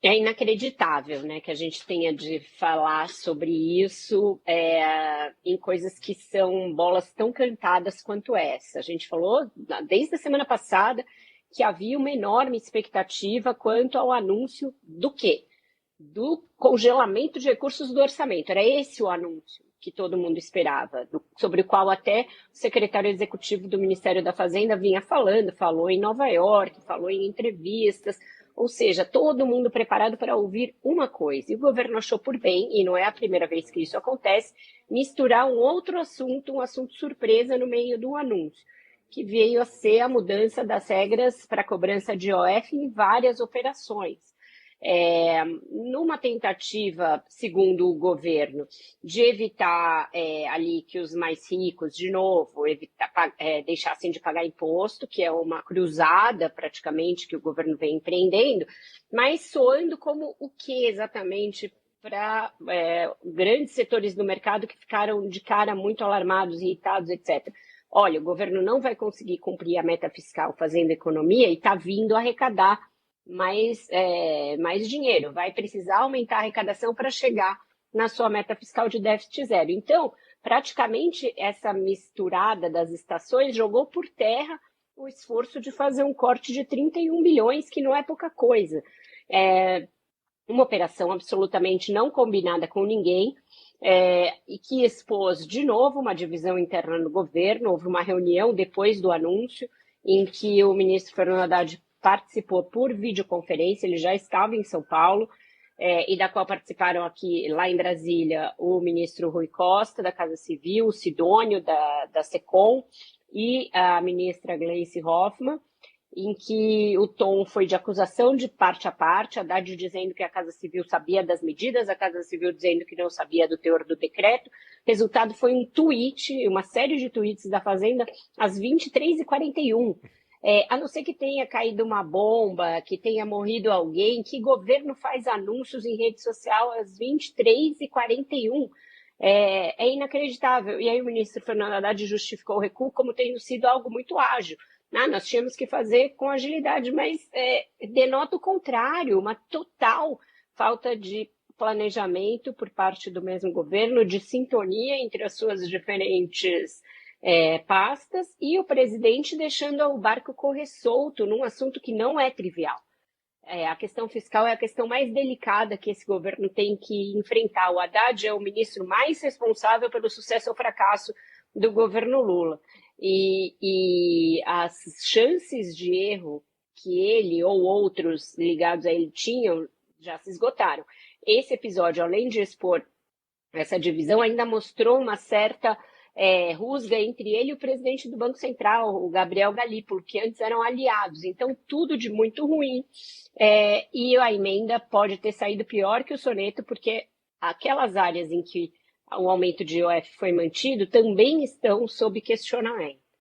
É inacreditável, né, que a gente tenha de falar sobre isso em coisas que são bolas tão cantadas quanto essa. A gente falou desde a semana passada que havia uma enorme expectativa quanto ao anúncio do quê? Do congelamento de recursos do orçamento. Era esse o anúncio que todo mundo esperava, sobre o qual até o secretário executivo do Ministério da Fazenda vinha falando, falou em Nova York, falou em entrevistas, ou seja, todo mundo preparado para ouvir uma coisa. E o governo achou por bem, e não é a primeira vez que isso acontece, misturar um outro assunto, um assunto surpresa no meio do anúncio, que veio a ser a mudança das regras para a cobrança de IOF em várias operações. Numa tentativa, segundo o governo, de evitar ali que os mais ricos, de novo, deixassem de pagar imposto, que é uma cruzada praticamente que o governo vem empreendendo, mas soando como o que exatamente para grandes setores do mercado que ficaram de cara muito alarmados, irritados, etc. Olha, o governo não vai conseguir cumprir a meta fiscal fazendo economia e está vindo arrecadar mais dinheiro, vai precisar aumentar a arrecadação para chegar na sua meta fiscal de déficit zero. Então, praticamente, essa misturada das estações jogou por terra o esforço de fazer um corte de 31 bilhões, que não é pouca coisa. Uma operação absolutamente não combinada com ninguém, e que expôs de novo uma divisão interna no governo. Houve uma reunião depois do anúncio em que o ministro Fernando Haddad participou por videoconferência, ele já estava em São Paulo, e da qual participaram aqui, lá em Brasília, o ministro Rui Costa, da Casa Civil, o Sidônio, da SECOM, e a ministra Gleice Hoffmann, em que o tom foi de acusação de parte a parte, Haddad dizendo que a Casa Civil sabia das medidas, a Casa Civil dizendo que não sabia do teor do decreto. Resultado foi um tweet, uma série de tweets da Fazenda, às 23h41. A não ser que tenha caído uma bomba, que tenha morrido alguém, que governo faz anúncios em rede social às 23h41? É inacreditável. E aí o ministro Fernando Haddad justificou o recuo como tendo sido algo muito ágil. Nós tínhamos que fazer com agilidade, mas denota o contrário, uma total falta de planejamento por parte do mesmo governo, de sintonia entre as suas diferentes pastas, e o presidente deixando o barco correr solto num assunto que não é trivial. A questão fiscal é a questão mais delicada que esse governo tem que enfrentar. O Haddad é o ministro mais responsável pelo sucesso ou fracasso do governo Lula. E as chances de erro que ele ou outros ligados a ele tinham já se esgotaram. Esse episódio, além de expor essa divisão, ainda mostrou uma certa rusga entre ele e o presidente do Banco Central, o Gabriel Galípolo, que antes eram aliados. Então, tudo de muito ruim. E a emenda pode ter saído pior que o soneto, porque aquelas áreas em que o aumento de IOF foi mantido também estão sob questionamento.